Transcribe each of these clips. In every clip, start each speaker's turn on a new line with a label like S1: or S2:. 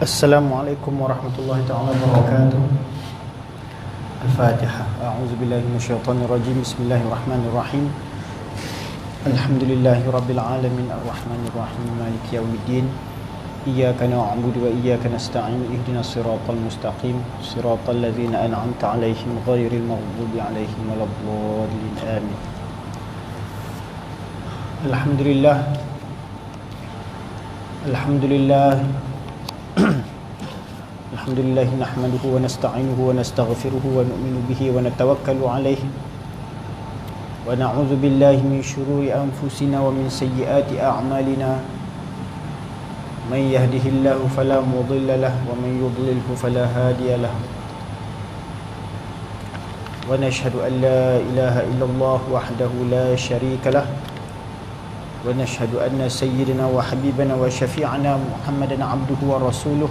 S1: Assalamualaikum warahmatullahi ta'ala wabarakatuh. Al-Fatihah. A'udzu billahi minasyaitonir rajim. Bismillahirrahmanirrahim. Alhamdulillahi rabbil alamin arrahmanir rahim maliki yaumiddin. Iyyaka na'budu wa iyyaka nasta'in. Ihdinas siratal mustaqim. Siratal ladzina an'amta 'alaihim ghairil maghdubi alaihim waladdallin. Amin. Alhamdulillah. Alhamdulillah. Alhamdulillah nahmaduhu wa nasta'inuhu wa nastaghfiruhu wa nu'minu bihi wa natawakkalu alayhi wa na'udzu billahi min shururi anfusina wa min sayyiati a'malina man yahdihillahu fala mudilla lahu wa man yudlilhu fala hadiya lahu wa nashhadu an la ilaha illallah wahdahu la sharika lahu wa nashhadu anna sayyidina wa habibana wa syafi'ana Muhammadan abduhu wa rasuluh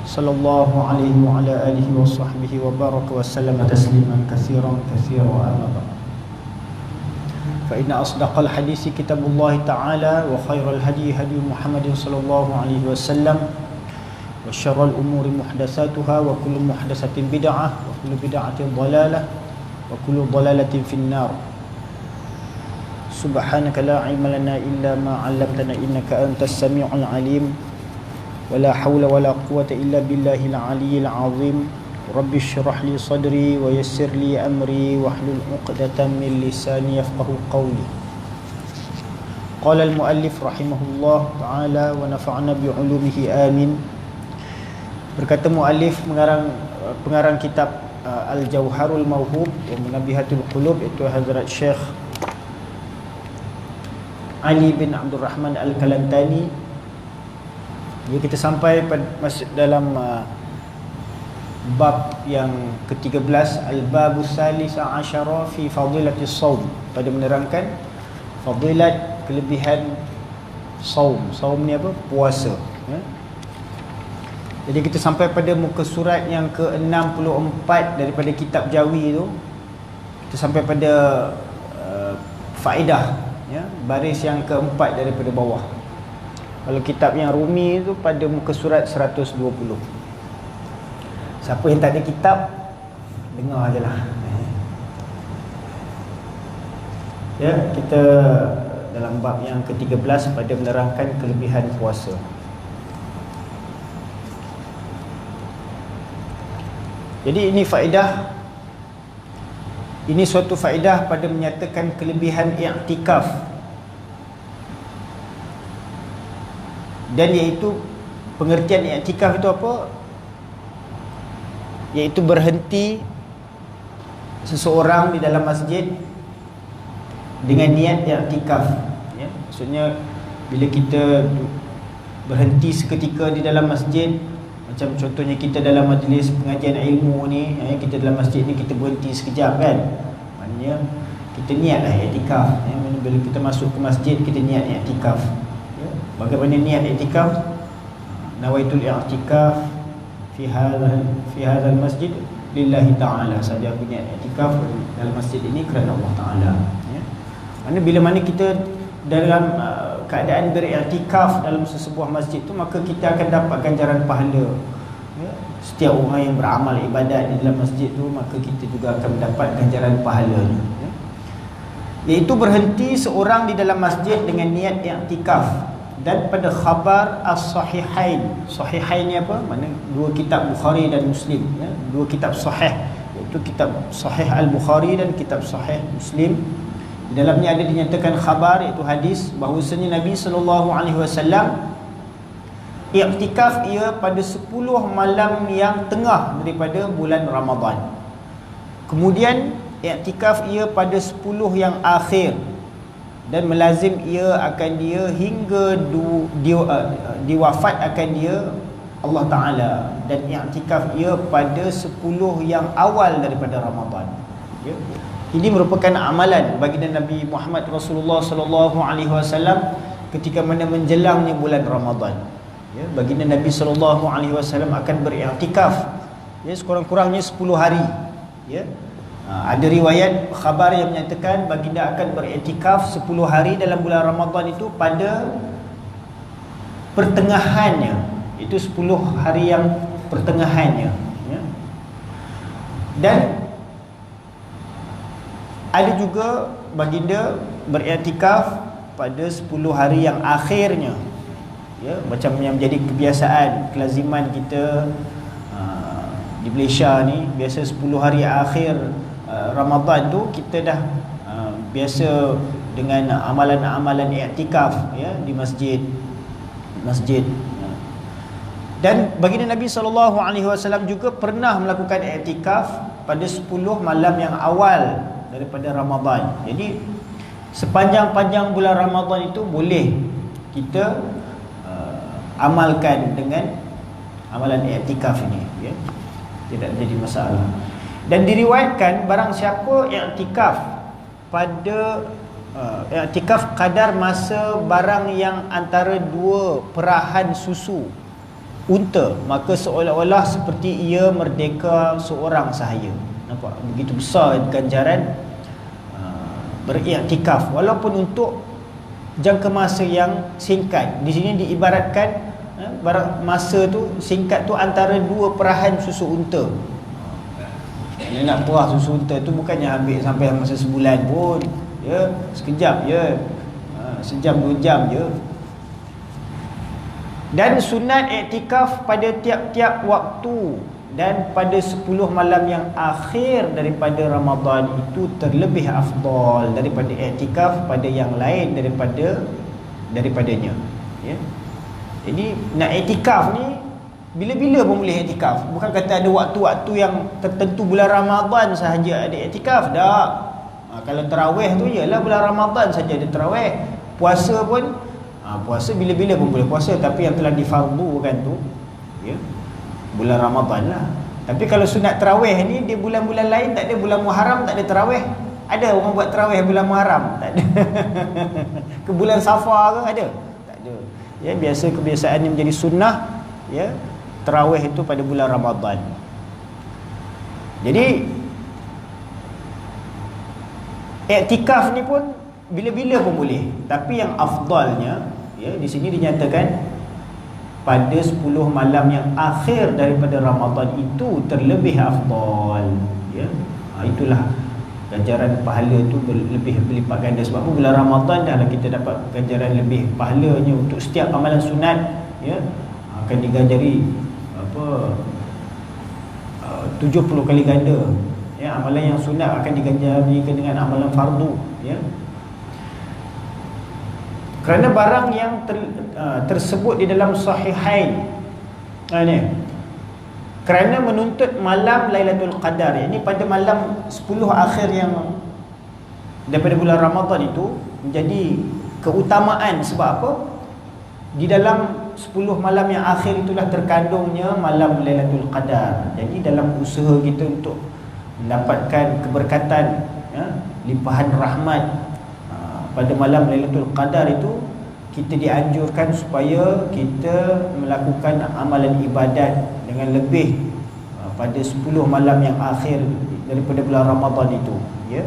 S1: sallallahu alaihi wa ala alihi wa sahbihi wa baraka wa sallama tasliman katsiran amma ba'd. Fa inna asdaqal hadisi kitabullah ta'ala wa khairal hadi hadi Muhammadin sallallahu alaihi wasallam wa syarral umuri muhdatsatuha wa kullu muhdatsatin bid'ah wa kullu bid'atin dhalalah wa kullu dhalalatin finnar. Subhanaka la ilma lana illa ma 'allamtana innaka antas samiul alim. ولا حول ولا قوة إلا بالله العلي العظيم. رب اشرح لي صدري ويسر لي أمري واحلل عقدة من لساني يفقهوا قولي. قال المؤلف رحمه الله تعالى ونفعنا بعلومه آمين. Berkata muallif pengarang kitab Al-Jauharul Mawhub wa Munabihatul Qulub, itu Hazrat Syekh Ali bin Abdul Rahman Al-Kalantani. Jadi kita sampai dalam bab yang ke-13, Al-Babus Salisa Asyara fi Fadilatis Saum, pada menerangkan fadilat, kelebihan saum. Saum ni apa? Puasa, ya? Jadi kita sampai pada muka surat yang ke-64 daripada kitab Jawi tu. Kita sampai pada faedah, ya, baris yang keempat daripada bawah. Kalau kitab yang Rumi tu pada muka surat 120. Siapa yang tak ada kitab, dengar je lah. Ya, kita dalam bab yang ke-13 pada menerangkan kelebihan puasa. Jadi ini faedah, ini suatu faedah pada menyatakan kelebihan i'tikaf. Dan iaitu pengertian i'tikaf itu apa? Iaitu berhenti seseorang di dalam masjid dengan niat i'tikaf, ya? Maksudnya bila kita berhenti seketika di dalam masjid, macam contohnya kita dalam majlis pengajian ilmu ni, kita dalam masjid ni kita berhenti sekejap kan, maknanya kita niatlah i'tikaf, ya? Bila kita masuk ke masjid kita niat i'tikaf. Bagaimana niat i'tikaf? Nawaitul i'tikaf fi hadzal masjid lillahi ta'ala. Saja aku niat i'tikaf dalam masjid ini kerana Allah Ta'ala, ya. Bila mana kita dalam keadaan beriktikaf dalam sesebuah masjid tu, maka kita akan dapat ganjaran pahala, ya. Setiap orang yang beramal ibadat di dalam masjid tu, maka kita juga akan mendapat ganjaran pahalanya, ya. Iaitu berhenti seorang di dalam masjid dengan niat i'tikaf. Dan pada khabar as-sahihain, sahihain ni apa? Mana dua kitab Bukhari dan Muslim, ya? Dua kitab sahih, iaitu kitab Sahih Al-Bukhari dan kitab Sahih Muslim. Di dalamnya ada dinyatakan khabar, iaitu hadis, bahawasanya Nabi SAW i'tikaf ia pada 10 malam yang tengah daripada bulan Ramadan. Kemudian i'tikaf ia pada 10 yang akhir, dan melazim ia akan dia hingga diwafat akan dia Allah Ta'ala. Dan i'tikaf ia pada 10 yang awal daripada Ramadan, ya. Ini merupakan amalan baginda Nabi Muhammad Rasulullah SAW ketika mana menjelangnya bulan Ramadan, ya. Baginda Nabi SAW akan beriktikaf, ya, sekurang-kurangnya 10 hari, ya. Ada riwayat khabar yang menyatakan baginda akan beriktikaf 10 hari dalam bulan Ramadan itu pada pertengahannya, Itu 10 hari yang pertengahannya, ya. Dan ada juga baginda beriktikaf pada 10 hari yang akhirnya, ya, macam yang menjadi kebiasaan, kelaziman kita di Malaysia ni. Biasa 10 hari akhir Ramadan tu kita dah biasa dengan amalan-amalan iktikaf, ya, di masjid. Dan baginda Nabi SAW juga pernah melakukan iktikaf pada 10 malam yang awal daripada Ramadan. Jadi sepanjang-panjang bulan Ramadan itu boleh kita amalkan dengan amalan iktikaf ini, ya. Tidak jadi masalah. Dan diriwayatkan barang siapa iktikaf pada iktikaf kadar masa barang yang antara 2 perahan susu unta, maka seolah-olah seperti ia merdeka seorang sahaya. Nampak begitu besar ganjaran beriktikaf walaupun untuk jangka masa yang singkat. Di sini diibaratkan barang masa tu singkat tu antara 2 perahan susu unta. Dia nak perah susu unta tu bukannya ambil sampai masa sebulan pun, ya, sekejap je, sejam 2 jam je. Dan sunat iktikaf pada tiap-tiap waktu dan pada 10 malam yang akhir daripada Ramadan itu terlebih afdal daripada iktikaf pada yang lain daripadanya, ya. Jadi nak iktikaf ni bila-bila pun boleh iktikaf. Bukan kata ada waktu-waktu yang tertentu bulan Ramadan sahaja ada iktikaf. Tak. Kalau tarawih tu ialah bulan Ramadan saja ada tarawih. Puasa pun puasa bila-bila pun boleh puasa, tapi yang telah difardukan tu, ya, bulan Ramadan lah. Tapi kalau sunat tarawih ni di bulan-bulan lain tak ada. Bulan Muharram tak ada tarawih. Ada orang buat tarawih bulan Muharram? Tak ada. Ke bulan Safar ke ada? Tak ada. Ya, biasa kebiasaannya menjadi sunnah, ya, tarawih itu pada bulan Ramadan. Jadi iktikaf ni pun bila-bila pun boleh, tapi yang afdalnya, ya, di sini dinyatakan pada 10 malam yang akhir daripada Ramadan itu terlebih afdal, ya. Itulah ganjaran pahala tu lebih berlipat ganda. Sebab apa? Bulan Ramadan dah kita dapat ganjaran lebih pahalanya untuk setiap amalan sunat, ya, akan diganjari 70 kali ganda, ya. Amalan yang sunat akan diganjari dengan amalan fardu, ya. Kerana barang yang tersebut di dalam Sahihain, ni, kerana menuntut malam Lailatul Qadar, ini pada malam 10 akhir yang daripada bulan Ramadan itu menjadi keutamaan. Sebab apa? Di dalam 10 malam yang akhir itulah terkandungnya malam Lailatul Qadar. Jadi dalam usaha kita untuk mendapatkan keberkatan, ya, limpahan rahmat pada malam Lailatul Qadar itu, kita dianjurkan supaya kita melakukan amalan ibadat dengan lebih pada 10 malam yang akhir daripada bulan Ramadan itu, ya.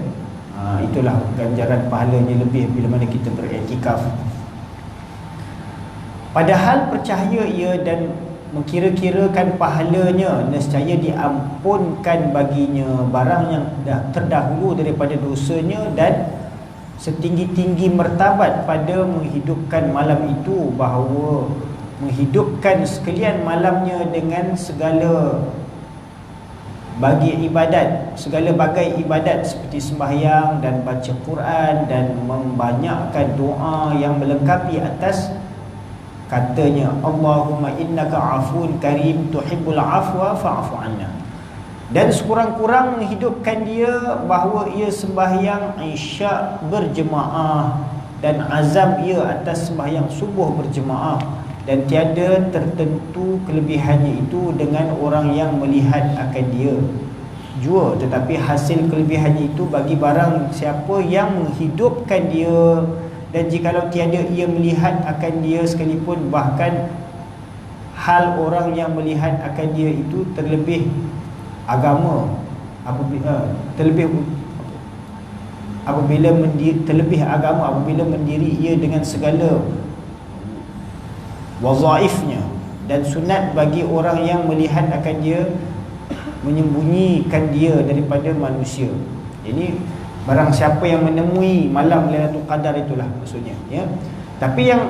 S1: Itulah ganjaran pahalanya lebih bila mana kita beriktikaf. Padahal percaya ia dan mengkira-kirakan pahalanya, nescaya diampunkan baginya barang yang dah terdahulu daripada dosanya, dan setinggi-tinggi martabat pada menghidupkan malam itu, bahawa menghidupkan sekalian malamnya dengan segala bagi ibadat, segala bagai ibadat seperti sembahyang dan baca Quran dan membanyakkan doa yang melengkapi atas katanya Allahumma innaka afun karim tuhibbul afwa fa'fu anna. Dan sekurang-kurang menghidupkan dia bahawa ia sembahyang isyak berjemaah dan azam ia atas sembahyang subuh berjemaah, dan tiada tertentu kelebihannya itu dengan orang yang melihat akan dia jua, tetapi hasil kelebihannya itu bagi barang siapa yang menghidupkan dia, dan jikalau tiada ia melihat akan dia sekalipun, bahkan hal orang yang melihat akan dia itu terlebih agama terlebih agama apabila mendiri ia dengan segala wazaifnya, dan sunat bagi orang yang melihat akan dia, menyembunyikan dia daripada manusia. Jadi barang siapa yang menemui malam Lailatul Qadar, itulah maksudnya, ya. Tapi yang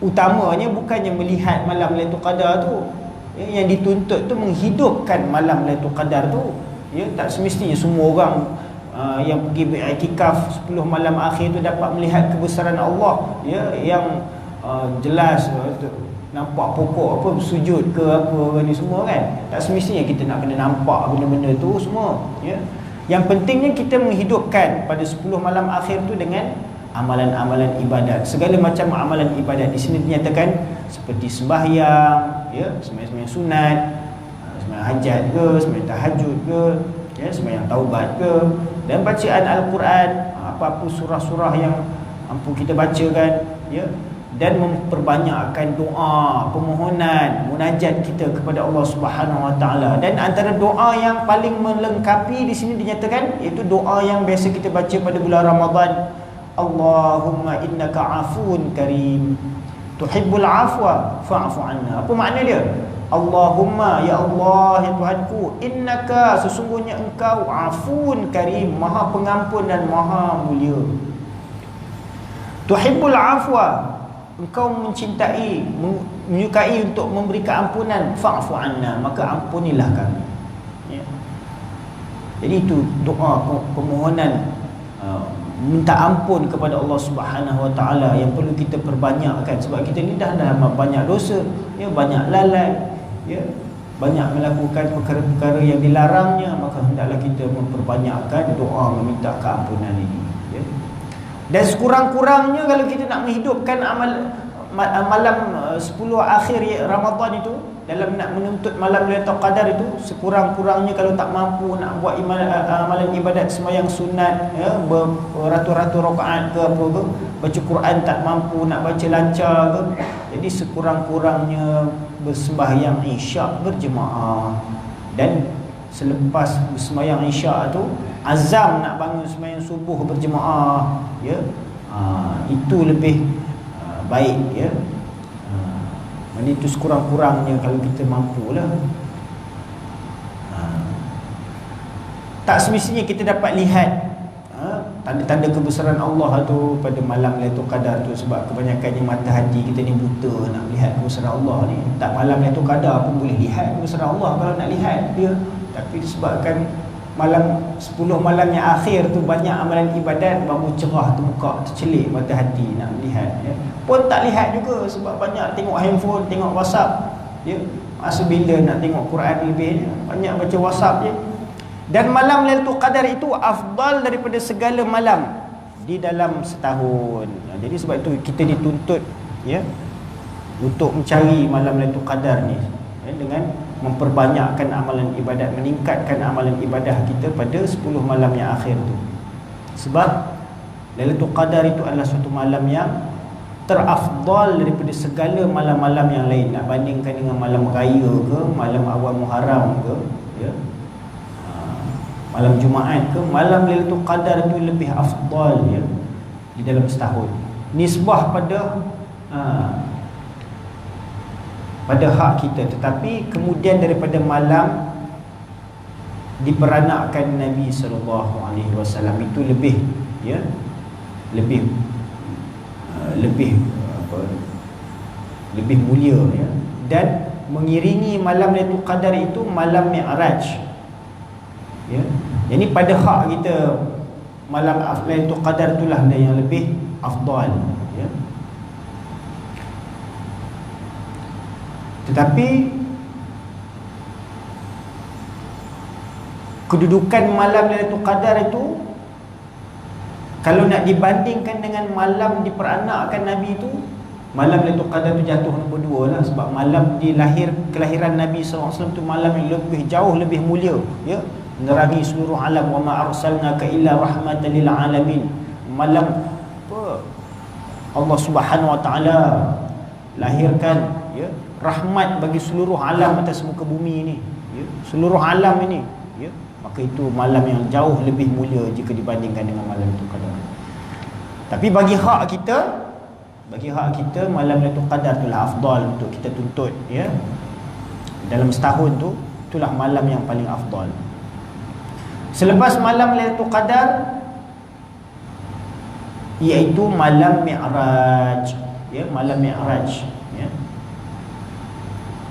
S1: utamanya bukannya melihat malam Lailatul Qadar tu, ya, yang dituntut tu menghidupkan malam Lailatul Qadar tu, ya. Tak semestinya semua orang yang pergi beriktikaf 10 malam akhir tu dapat melihat kebesaran Allah, ya, yang jelas, nampak pokok apa sujud ke apa ni semua kan. Tak semestinya kita nak kena nampak benda-benda tu semua, ya. Yang pentingnya kita menghidupkan pada 10 malam akhir tu dengan amalan-amalan ibadat. Segala macam amalan ibadat di sini dinyatakan seperti sembahyang, ya, sembahyang sunat, sembahyang hajat ke, sembahyang tahajud ke, ya, sembahyang taubat ke, dan bacaan Al-Quran, apa-apa surah-surah yang mampu kita bacakan, ya, dan memperbanyakkan doa, permohonan, munajat kita kepada Allah Subhanahu Wa Taala. Dan antara doa yang paling melengkapi di sini dinyatakan iaitu doa yang biasa kita baca pada bulan Ramadan. Allahumma innaka afun karim tuhibbul afwa fa'fu anna. Apa makna dia? Allahumma, ya Allah, ya Tuhanku, innaka, sesungguhnya engkau, afun karim, maha pengampun dan maha mulia. Tuhibbul afwa, engkau mencintai, menyukai untuk memberi keampunan, fa'fu anna, maka ampunilah kami, ya. Jadi itu doa permohonan, minta ampun kepada Allah Subhanahu Wa Taala yang perlu kita perbanyakkan, sebab kita ni dah banyak dosa, ya, banyak lalai, ya, banyak melakukan perkara-perkara yang dilarangnya, maka hendaklah kita memperbanyakkan doa meminta keampunan ini, ya. Dan sekurang-kurangnya kalau kita nak menghidupkan malam 10 akhir Ramadan itu, dalam nak menuntut malam Lailatul Qadar itu, sekurang-kurangnya kalau tak mampu nak buat amalan ibadat sembahyang sunat, ya, beratus-ratus rakaat ke apa ke, baca Quran tak mampu, nak baca lancar ke, jadi sekurang-kurangnya bersembahyang isyak berjemaah. Dan selepas sembahyang isyak tu azam nak bangun sembahyang subuh berjemaah, ya. Itu lebih baik, ya. Itu sekurang-kurangnya kalau kita mampulah. Tak semestinya kita dapat lihat tanda-tanda kebesaran Allah tu pada malam Lailatul Qadar tu, sebab kebanyakannya mata hati kita ni buta nak lihat kebesaran Allah ni. Tak malam Lailatul Qadar pun boleh lihat kebesaran Allah kalau nak lihat dia. Tapi disebabkan malam 10 malam yang akhir tu banyak amalan ibadat, baru cerah terbuka, tercelik mata hati nak melihat, ya. Pun tak lihat juga sebab banyak tengok handphone, tengok WhatsApp, ya. Masa bila nak tengok Quran lebih, banyak baca WhatsApp je. Dan malam Lailatul Qadar itu afdal daripada segala malam di dalam setahun. Jadi sebab itu kita dituntut, ya, untuk mencari malam Lailatul Qadar ni, ya, dengan memperbanyakkan amalan ibadat, meningkatkan amalan ibadah kita pada 10 malam yang akhir tu. Sebab Lailatul Qadar itu adalah suatu malam yang terafdal daripada segala malam-malam yang lain. Nak bandingkan dengan malam raya ke, malam awal Muharram ke, ya, malam Jumaat ke, malam Lailatul Qadar itu lebih afdal, ya, di dalam setahun. Nisbah pada hak kita, tetapi kemudian daripada malam diperanakkan Nabi SAW itu lebih, ya, lebih mulia, ya. Dan mengiringi malam Lailatul Qadar itu malam Mi'raj, ya. Jadi pada hak kita malam Lailatul Qadar itulah yang lebih afdal, ya. Tetapi kedudukan malam Lailatul Qadar itu kalau nak dibandingkan dengan malam diperanakkan Nabi itu, malam Lailatul Qadar itu jatuh nombor 2 lah. Sebab malam kelahiran Nabi SAW itu malam yang jauh lebih mulia, ya, menerangi seluruh alam. Wa ma arsalnaka illa rahmatan lil alamin. Malam apa Allah Subhanahu Wa Taala lahirkan, ya, rahmat bagi seluruh alam atas muka bumi ini, ya, seluruh alam ini, ya. Maka itu malam yang jauh lebih mulia jika dibandingkan dengan malam itu Qadar. Tapi bagi hak kita, Bagi hak kita malam Lailatul Qadar itulah afdal untuk kita tuntut, ya. Dalam setahun tu, itulah malam yang paling afdal. Selepas malam Lailatul Qadar, iaitu malam Mi'raj, ya, malam Mi'raj, ya.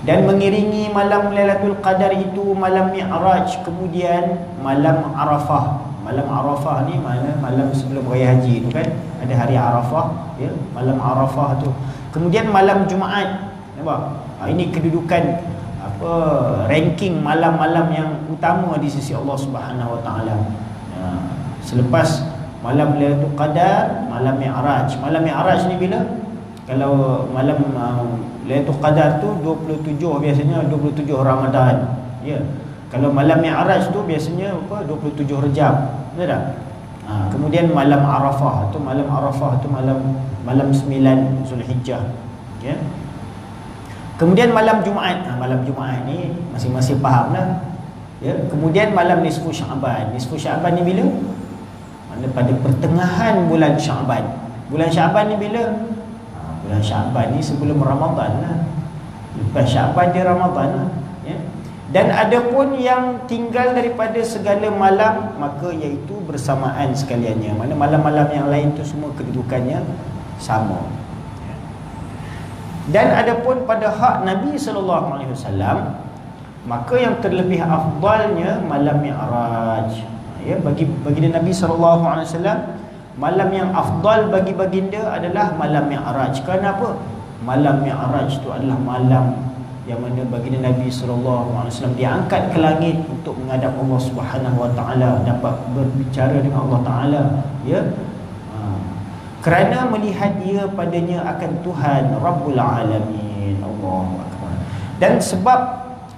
S1: Dan mengiringi malam Lailatul Qadar itu malam Mi'raj, kemudian malam Arafah. Malam Arafah ni malam sebelum raya haji tu kan, ada hari Arafah, ya, malam Arafah tu. Kemudian malam Jumaat, nampak? Ini kedudukan apa, ranking malam-malam yang utama di sisi Allah Subhanahu Wa Taala. Selepas malam Lailatul Qadar, malam Mi'raj. Malam Mi'raj ni bila? Kalau malam Lailatul Qadar tu 27, biasanya 27 Ramadan, ya. Kalau malam Mi'raj tu biasanya apa, 27 Rejab, betul tak? Kemudian malam Arafah tu, malam 9 Zulhijjah, ya. Kemudian malam Jumaat. Malam Jumaat ni masing-masing faham lah, ya. Kemudian malam nisfu Syaban. Nisfu Syaban ni bila? Mana pada pertengahan bulan Syaban. Bulan Syaban ni bila? Bulan Syaban ni sebelum Ramadan lah. Lepas Syaban dia Ramadan lah, ya. Dan ada pun yang tinggal daripada segala malam, maka iaitu bersamaan sekaliannya. Mana malam-malam yang lain tu semua kedudukannya sama, ya. Dan ada pun pada hak Nabi SAW, maka yang terlebih afdalnya malam Mi'raj, ya. Bagi Nabi SAW, malam yang afdal bagi baginda adalah malam Mi'raj. Kenapa? Malam Mi'raj itu adalah malam yang mana baginda Nabi SAW diangkat ke langit untuk menghadap Allah Subhanahu Wa Taala, dapat berbicara dengan Allah Taala, ya. Kerana melihat dia padanya akan Tuhan Rabbul Alamin. Allahu Akbar. Dan sebab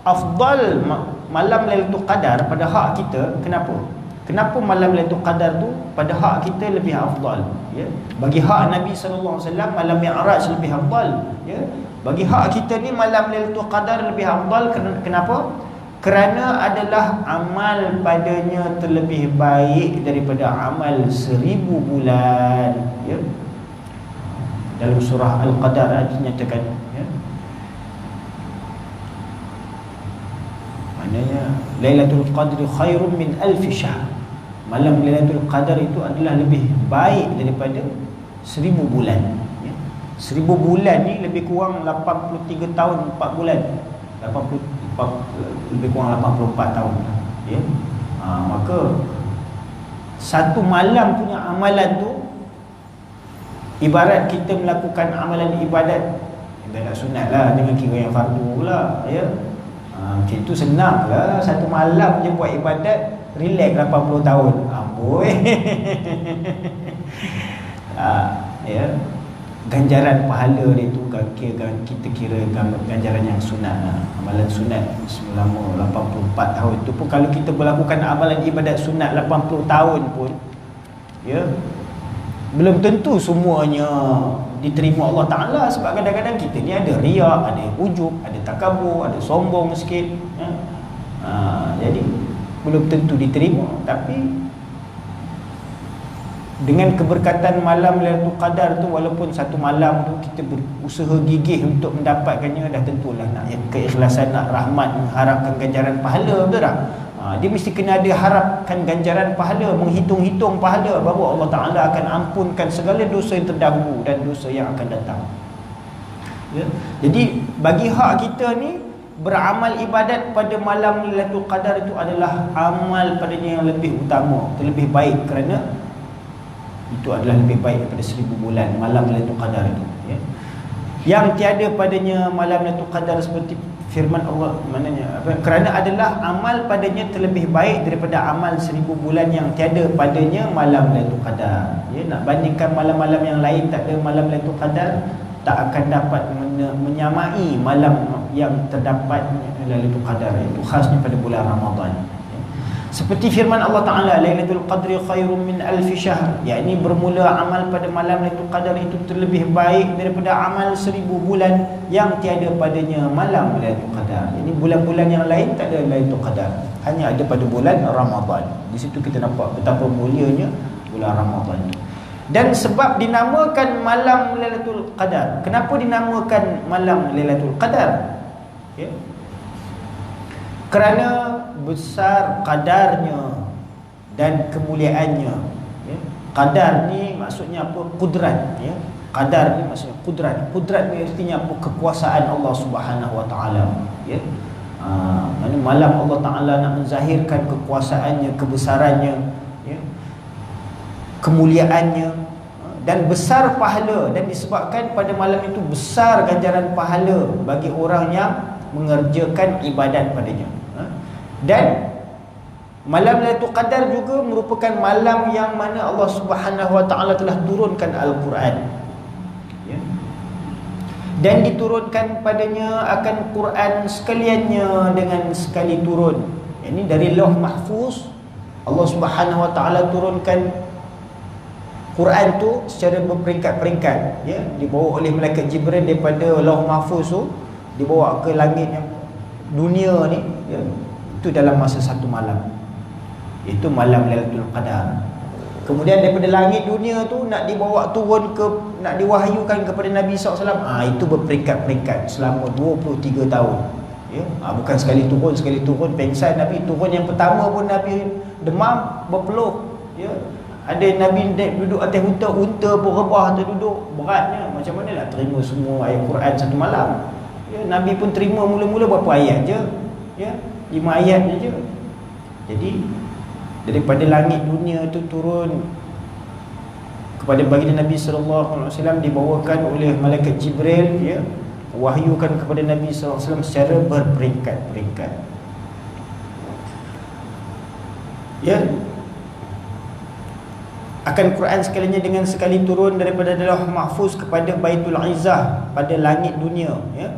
S1: afdal malam Lailatul Qadar pada hak kita, Kenapa malam Lailatul Qadar tu pada hak kita lebih afdal, ya? Bagi hak Nabi SAW malam Mi'raj lebih afdal, ya. Bagi hak kita ni malam Lailatul Qadar lebih afdal. Kenapa? Kerana adalah amal padanya terlebih baik daripada amal 1000 bulan, ya. Dalam surah Al-Qadar dinyatakan, ya, maknanya Lailatul Qadri khairum min alfi syahr. Malam Lailatul Qadar itu adalah lebih baik daripada 1000 bulan, ya. 1000 bulan ni lebih kurang 83 tahun 4 bulan. 84, lebih kurang 84 tahun, ya. Maka satu malam punya amalan tu ibarat kita melakukan amalan ibadat sunat lah, dengan kira yang fardu pula, ya. Macam tu senang lah. Satu malam je buat ibadat, relax 80 tahun. Amboi. Ya. Ganjaran pahala dia tu kita kira ganjaran yang sunat lah. Amalan sunat selama 84 tahun tu pun, kalau kita melakukan amalan ibadat sunat 80 tahun pun, ya, belum tentu semuanya diterima Allah Ta'ala. Sebab kadang-kadang kita ni ada riak, ada ujub, ada takabur, ada sombong sikit, ya. Jadi belum tentu diterima. Tapi dengan keberkatan malam Lailatul Qadar tu, walaupun satu malam tu kita berusaha gigih untuk mendapatkannya, dah tentulah nak keikhlasan, nak rahmat, mengharapkan ganjaran pahala, betul tak? Dia mesti kena ada harapkan ganjaran pahala, menghitung-hitung pahala, bahawa Allah Ta'ala akan ampunkan segala dosa yang terdahulu dan dosa yang akan datang, ya? Jadi bagi hak kita ni, beramal ibadat pada malam Lailatul Qadar itu adalah amal padanya yang lebih utama, terlebih baik, kerana itu adalah lebih baik daripada 1000 bulan malam Lailatul Qadar itu, ya. Yang tiada padanya malam Lailatul Qadar seperti firman Allah, maknanya apa? Kerana adalah amal padanya terlebih baik daripada amal 1000 bulan yang tiada padanya malam Lailatul Qadar, ya. Nak bandingkan malam-malam yang lain tak ada malam Lailatul Qadar, tak akan dapat menyamai malam yang terdapat Lailatul Qadar, itu khasnya pada bulan Ramadan. Seperti firman Allah Ta'ala, Lailatul Qadri khairum min alfi syahr, yakni bermula amal pada malam Lailatul Qadar itu terlebih baik daripada amal 1000 bulan yang tiada padanya malam Lailatul Qadar. Ini bulan-bulan yang lain tak ada Lailatul Qadar, hanya ada pada bulan Ramadan. Di situ kita nampak betapa mulianya bulan Ramadan itu. Dan sebab dinamakan malam Lailatul Qadar. Kenapa dinamakan malam Lailatul Qadar? Ya. Kerana besar qadarnya dan kemuliaannya. Ya. Qadar ni maksudnya apa? Kudrat. Ya. Qadar ni maksudnya kudrat. Kudrat ni artinya apa? Kekuasaan Allah Subhanahu Wa Taala. Ya. Malam Allah Ta'ala nak menzahirkan kekuasaannya, kebesarannya, ya, kemuliaannya, dan besar pahala. Dan disebabkan pada malam itu besar ganjaran pahala bagi orang yang mengerjakan ibadat padanya. Dan malam Lailatul Qadar juga merupakan malam yang mana Allah Subhanahu Wa Ta'ala telah turunkan Al-Quran, dan diturunkan padanya akan Quran sekaliannya dengan sekali turun. Ini dari Lauh Mahfuz Allah Subhanahu Wa Ta'ala turunkan Quran tu secara berperingkat-peringkat, ya, dibawa oleh malaikat Jibril daripada Lauh Mahfuz tu dibawa ke langit yang dunia ni, ya, itu dalam masa satu malam. Itu malam Lailatul Qadar. Kemudian daripada langit dunia tu nak dibawa turun ke, nak diwahyukan kepada Nabi SAW, itu berperingkat-peringkat selama 23 tahun, ya. Bukan sekali turun pengsan. Nabi turun yang pertama pun Nabi demam berpeluh, ya. Ada Nabi duduk atas unta pun rebah terduduk, beratnya. Macam mana nak terima semua ayat Quran satu malam, ya. Nabi pun terima mula-mula berapa ayat je, ya, 5 ayat je. Jadi daripada langit dunia tu turun kepada baginda Nabi sallallahu alaihi wasallam, dibawakan oleh malaikat Jibril, ya, wahyukan kepada Nabi sallallahu alaihi wasallam secara berperingkat-peringkat. Ya, akan Quran sekalinya dengan sekali turun daripada Lauh Mahfuz kepada Baitul Izzah pada langit dunia, ya.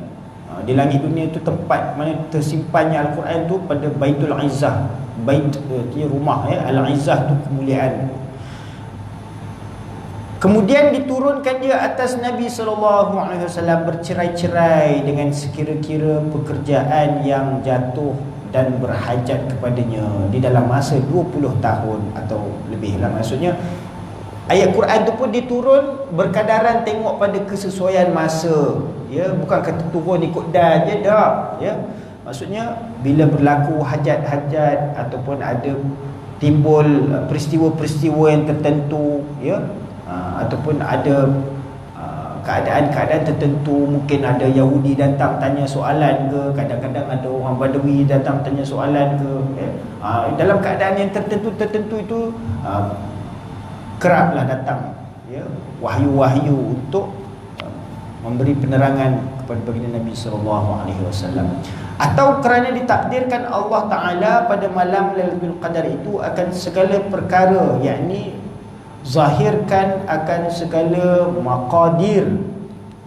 S1: Di langit dunia itu tempat mana tersimpannya Al-Quran tu pada Baitul Izzah. Bait dia rumah, ya, Al-Izzah tu kemuliaan. Kemudian diturunkan dia atas Nabi SAW bercerai-cerai dengan sekira-kira pekerjaan yang jatuh dan berhajat kepadanya di dalam masa 20 tahun atau lebih lah. Maksudnya ayat Quran tu pun diturun berkadaran tengok pada kesesuaian masa, ya, bukan kata turun ikut dah je, dah, ya. Maksudnya bila berlaku hajat-hajat ataupun ada timbul peristiwa-peristiwa yang tertentu, ya, ataupun ada keadaan-keadaan tertentu, mungkin ada Yahudi datang tanya soalan ke, kadang-kadang ada orang Badawi datang tanya soalan ke, ya. Dalam keadaan yang tertentu itu keraplah datang, ya, wahyu-wahyu untuk memberi penerangan kepada baginda Nabi SAW. Atau kerana ditakdirkan Allah Ta'ala pada malam Lailatul Qadar itu akan segala perkara, yakni zahirkan akan segala maqadir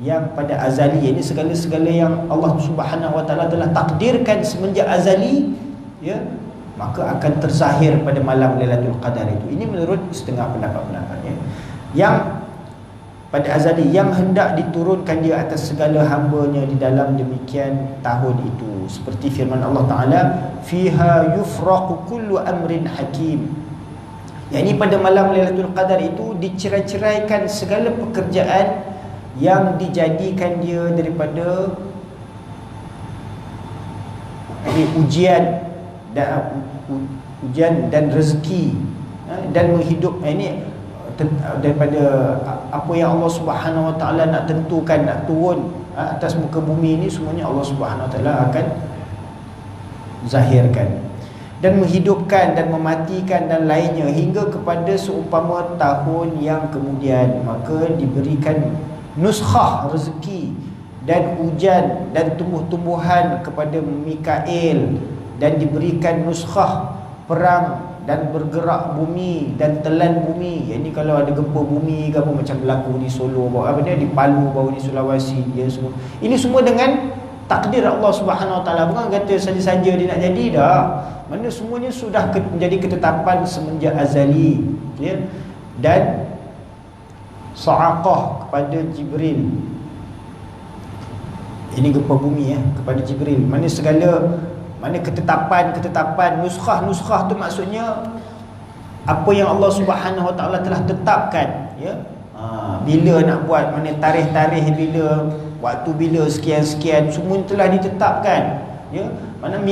S1: yang pada azali, ini segala-segala yang Allah Subhanahu Wa Ta'ala telah takdirkan semenjak azali, ya, maka akan terzahir pada malam Lailatul Qadar itu. Ini menurut setengah pendapat-pendapatnya yang pada azali, yang hendak diturunkan dia atas segala hambanya di dalam demikian tahun itu. Seperti firman Allah Ta'ala, fiha yufraqu kullu amrin hakim, yakni pada malam Lailatul Qadar itu dicerai-ceraikan segala pekerjaan yang dijadikan dia daripada ujian dan rezeki, dan menghidup, ini daripada apa yang Allah Subhanahu Wa Ta'ala nak tentukan, nak turun atas muka bumi ini, semuanya Allah Subhanahu Wa Ta'ala akan zahirkan, dan menghidupkan dan mematikan dan lainnya hingga kepada seumpama tahun yang kemudian. Maka diberikan nuskhah rezeki dan hujan dan tumbuh-tumbuhan kepada Mikail, dan diberikan nuskhah perang dan bergerak bumi dan telan bumi. Ini kalau ada gempa bumi ke apa, macam berlaku di Solo, apa dia, di Palu, baru di Sulawesi, dia semua. Ini semua dengan takdir Allah Subhanahu Wa Ta'ala. Bukan kata saja-saja dia nak jadi, dah. Mana semuanya sudah menjadi ketetapan semenjak azali, ya. Dan sa'aqah kepada Jibril, ini gempa bumi, ya, kepada Jibril. Mana ketetapan nuskhah tu maksudnya apa yang Allah Subhanahu Wa Ta'ala telah tetapkan ya. Bila nak buat, mana tarikh-tarikh, bila waktu, bila sekian-sekian, semua telah ditetapkan, ya. Mana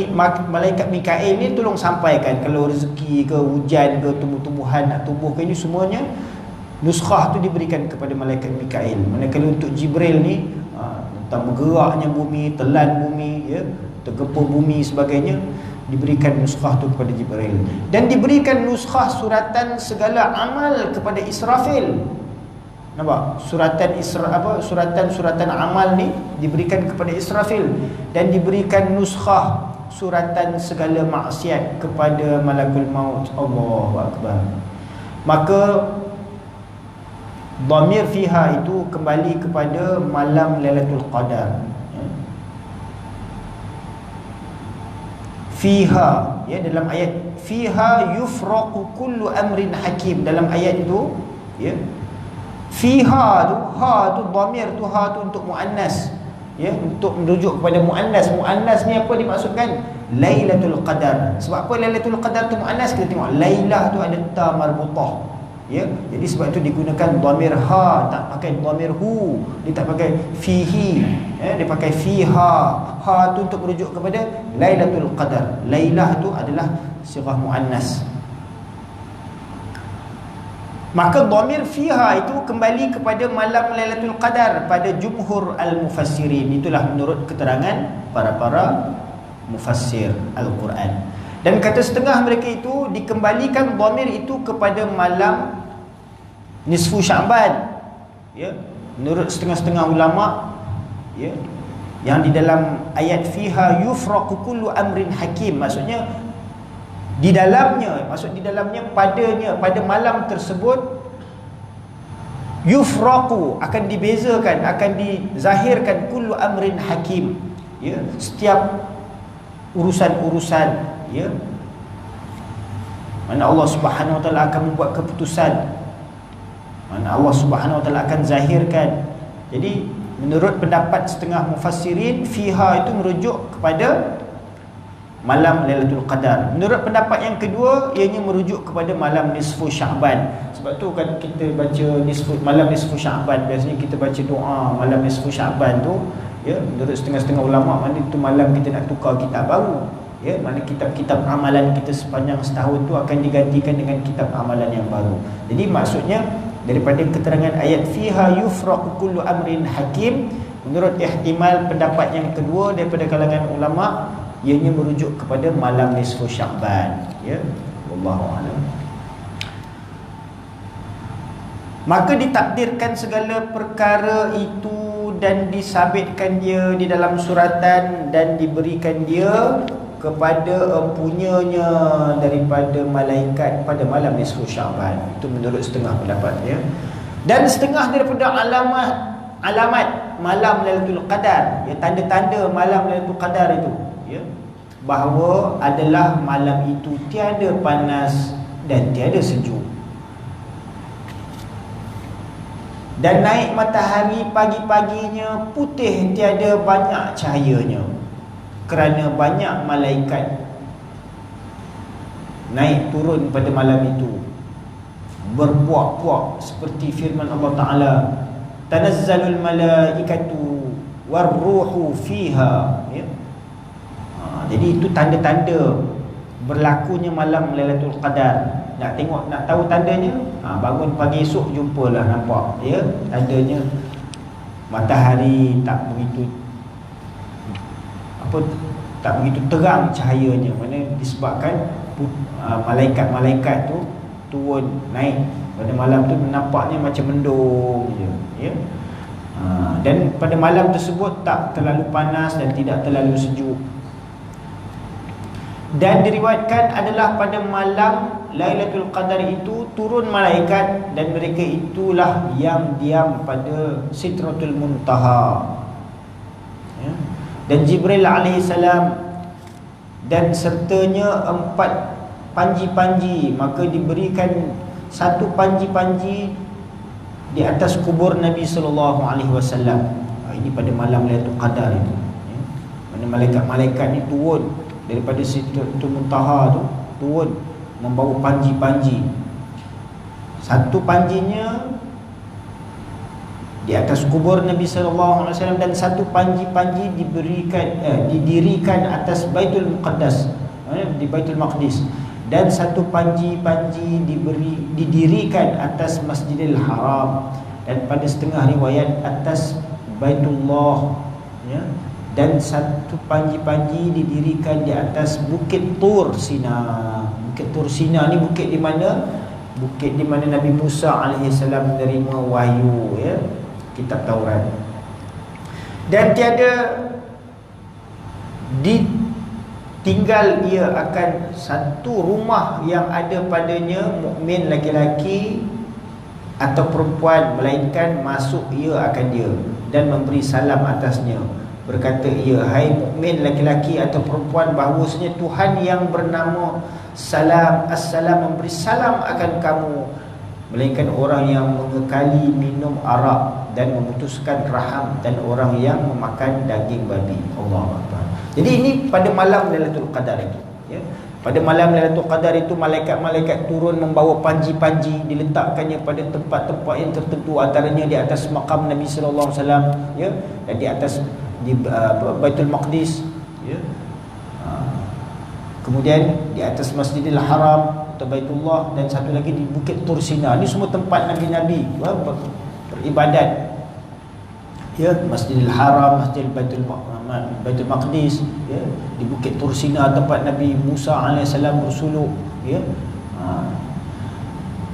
S1: malaikat Mikail ni tolong sampaikan kalau rezeki ke, hujan ke, tumbuh-tumbuhan nak tumbuh ke, ini semuanya nuskhah tu diberikan kepada malaikat Mikail. Manakala untuk Jibril ni tentang bergeraknya bumi, telan bumi, ya, tergepur bumi sebagainya, diberikan nuskhah tu kepada Jibril. Dan diberikan nuskhah suratan segala amal kepada Israfil. Nampak? Suratan amal ni diberikan kepada Israfil, dan diberikan nuskhah suratan segala maksiat kepada Malakul Maut. Allahu Akbar. Maka dhamir fiha itu kembali kepada malam Lailatul Qadar, ya. Fiha, ya, dalam ayat fiha yufraqu kullu amrin hakim, dalam ayat itu, ya, fiha tu, ha tu dhamir tu, ha tu untuk muannas, ya, untuk merujuk kepada muannas. Muannas ni apa dimaksudkan? Lailatul Qadar. Sebab apa Lailatul Qadar tu muannas? Kita tengok lailah tu ada ta marbutah, ya. Jadi sebab itu digunakan dhamir ha, tak pakai dhamir hu, dia tak pakai fihi, ya, dia pakai fiha. Ha tu untuk merujuk kepada Lailatul Qadar. Lailah tu adalah sirah muannas. Maka dhamir fiha itu kembali kepada malam Lailatul Qadar pada jumhur al-mufassirin. Itulah menurut keterangan para mufassir Al-Quran. Dan kata setengah mereka itu dikembalikan dhamir itu kepada malam nisfu Sya'ban, ya. Menurut setengah-setengah ulama, ya, yang di dalam ayat fiha yufraqu kullu amrin hakim, maksudnya di dalamnya, padanya, pada malam tersebut, yufraqu, akan dibezakan, akan dizahirkan kullu amrin hakim, ya, setiap urusan-urusan, ya, mana Allah Subhanahu Wa Taala akan membuat keputusan, mana Allah Subhanahu Wa Taala akan zahirkan. Jadi menurut pendapat setengah mufassirin, fiha itu merujuk kepada malam Lailatul Qadar. Menurut pendapat yang kedua, ianya merujuk kepada malam nisfu Sya'ban. Sebab tu kan kita baca malam nisfu Sya'ban, biasanya kita baca doa malam nisfu Sya'ban tu, ya. Menurut setengah-setengah ulama, mana itu malam kita nak tukar kitab baru, ya. Mana kitab-kitab amalan kita sepanjang setahun tu akan digantikan dengan kitab amalan yang baru. Jadi maksudnya daripada keterangan ayat fiha yufraqu kullu amrin hakim, menurut ihtimal pendapat yang kedua daripada kalangan ulama, ianya merujuk kepada malam nisfu Sya'ban, ya. Wallahu a'lam. Maka ditakdirkan segala perkara itu dan disabitkan dia di dalam suratan dan diberikan dia kepada empunyanya daripada malaikat pada malam nisfu Sya'ban. Itu menurut setengah pendapat, ya. Dan setengah daripada alamat malam Lailatul Qadar, ya, tanda-tanda malam Lailatul Qadar itu, ya, bahawa adalah malam itu tiada panas dan tiada sejuk, dan naik matahari pagi-paginya putih, tiada banyak cahayanya, kerana banyak malaikat naik turun pada malam itu berpuak-puak, seperti firman Allah Ta'ala, tanazzalul malaikatu warruhu fiha, ya. Jadi itu tanda-tanda berlakunya malam Lailatul Qadar. Nak tengok, nak tahu tandanya, bangun pagi esok jumpalah, nampak, ya, tandanya matahari tak begitu terang cahayanya, mana disebabkan malaikat-malaikat tu turun naik pada malam tu, nampaknya macam mendung je, ya. Dan pada malam tersebut tak terlalu panas dan tidak terlalu sejuk. Dan diriwayatkan adalah pada malam Lailatul Qadar itu turun malaikat, dan mereka itulah yang diam pada Sidratul Muntaha, ya. Dan Jibril alaihissalam dan sertanya 4 panji-panji, maka diberikan satu panji-panji di atas kubur Nabi SAW. Ini pada malam Lailatul Qadar itu, ya. Mana malaikat-malaikat ni turun daripada Sidratul Muntaha tu, turun membawa panji-panji. Satu panjinya di atas kubur Nabi sallallahu alaihi wasallam, dan satu panji-panji didirikan atas Baitul Muqaddas, di Baitul Maqdis, dan satu panji-panji didirikan atas Masjidil Haram, dan pada setengah riwayat atas Baitullah, ya, dan satu panji-panji didirikan di atas Bukit Tur Sina. Bukit Tur Sina ni bukit di mana? Bukit di mana Nabi Musa alaihissalam menerima wahyu, ya, kitab Taurat. Dan tiada ditinggal ia akan satu rumah yang ada padanya mukmin laki-laki atau perempuan, melainkan masuk ia akan dia dan memberi salam atasnya. Berkata ia, hai mukmin laki-laki atau perempuan, bahawasanya Tuhan yang bernama Salam, Assalam, memberi salam akan kamu, melainkan orang yang mengekali minum arak dan memutuskan raham, dan orang yang memakan daging babi. Allahu Akbar. Jadi ini pada malam Lailatul Qadar itu, ya. Pada malam Lailatul Qadar itu malaikat-malaikat turun membawa panji-panji, diletakkannya pada tempat-tempat yang tertentu, antaranya di atas makam Nabi sallallahu alaihi wasallam, ya, dan di atas Baitul Maqdis, ya. Kemudian di atas Masjidil Haram atau Baitullah, dan satu lagi di Bukit Tur Sina. Ini semua tempat nabi-nabi beribadat, ya. Masjidil Haram, Masjidil Baitul Maqdis, ya. Di Bukit Tur Sina tempat Nabi Musa alaihissalam bersuluk, ya.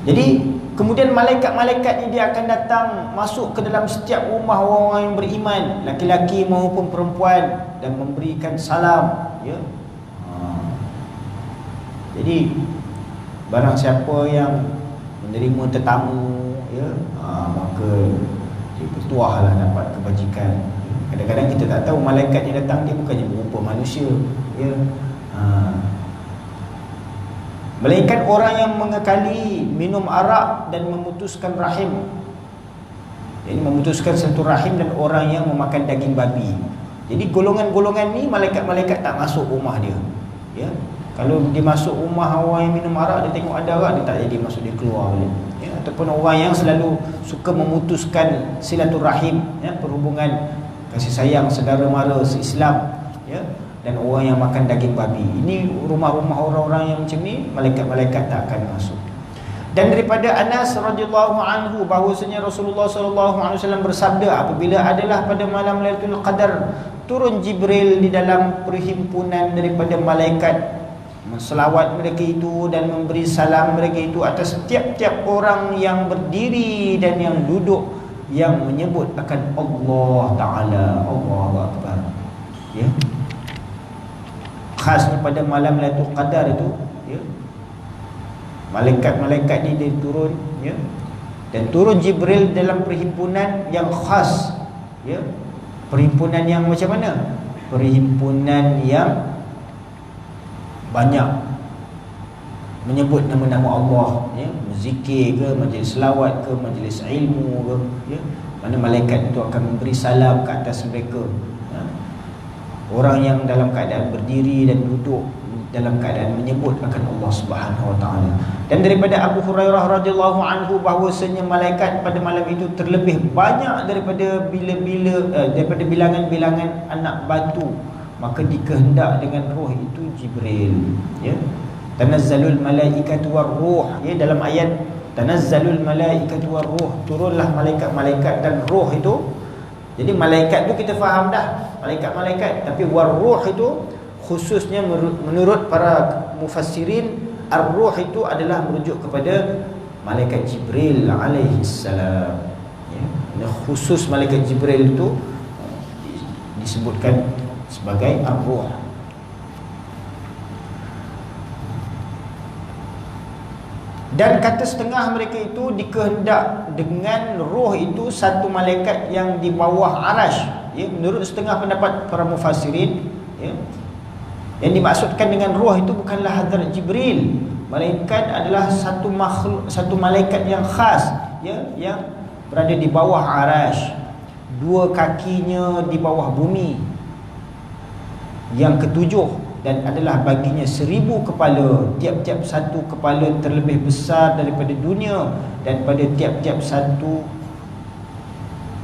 S1: Jadi kemudian malaikat-malaikat ini dia akan datang masuk ke dalam setiap rumah orang-orang yang beriman, laki-laki maupun perempuan, dan memberikan salam, ya. Jadi barang siapa yang menerima tetamu, ya, maka bertuahlah dapat kebajikan. Kadang-kadang kita tak tahu malaikat yang datang dia bukannya berupa manusia, ya. Melainkan orang yang mengekali minum arak dan memutuskan rahim. Jadi memutuskan satu rahim, dan orang yang memakan daging babi. Jadi golongan-golongan ni malaikat-malaikat tak masuk rumah dia, ya. Kalau dia masuk rumah orang yang minum arak, dia tengok ada arak, dia tak jadi masuk, dia keluar balik, ya. Ataupun orang yang selalu suka memutuskan silaturahim, ya, perhubungan kasih sayang saudara mara se-Islam, ya, dan orang yang makan daging babi. Ini rumah-rumah orang-orang yang macam ni malaikat-malaikat tak akan masuk. Dan daripada Anas radhiyallahu anhu bahawasanya Rasulullah sallallahu alaihi wasallam bersabda, apabila adalah pada malam Lailatul Qadar, turun Jibril di dalam perhimpunan daripada malaikat, selawat mereka itu dan memberi salam mereka itu atas setiap-tiap orang yang berdiri dan yang duduk, yang menyebut akan Allah Ta'ala. Allahu Akbar, ya. Khasnya pada malam Lailatul Qadar itu, ya, malaikat-malaikat ni dia turun, ya, dan turun Jibril dalam perhimpunan yang khas, ya. Perhimpunan yang macam mana? Perhimpunan yang banyak menyebut nama-nama Allah, ya, berzikir ke, majlis selawat ke, majlis ilmu ke, ya. Mana malaikat itu akan memberi salam ke atas mereka, ya. Orang yang dalam keadaan berdiri dan duduk dalam keadaan menyebut akan Allah Subhanahu wa taala. Dan daripada Abu Hurairah radhiyallahu anhu bahwasanya malaikat pada malam itu terlebih banyak daripada daripada bilangan-bilangan anak batu, maka dikehendak dengan roh itu Jibril, ya. Tanazzalul malaikatu war-ruh, ya, dalam ayat tanazzalul malaikatu war-ruh, turunlah malaikat-malaikat dan roh itu. Jadi malaikat tu kita faham dah, malaikat-malaikat, tapi war-ruh itu khususnya menurut para mufassirin, ar-ruh itu adalah merujuk kepada malaikat Jibril alaihi salam, ya. Khusus malaikat Jibril itu disebutkan sebagai ar-ruh. Dan kata setengah mereka itu dikehendak dengan roh itu satu malaikat yang di bawah arash, ya. Menurut setengah pendapat para mufassirin, ya, yang dimaksudkan dengan roh itu bukanlah Hadrat Jibril, melainkan adalah satu makhluk, satu malaikat yang khas, ya, yang berada di bawah arash, dua kakinya di bawah bumi, yang ketujuh, dan adalah baginya 1000 kepala, tiap-tiap satu kepala terlebih besar daripada dunia, dan pada tiap-tiap satu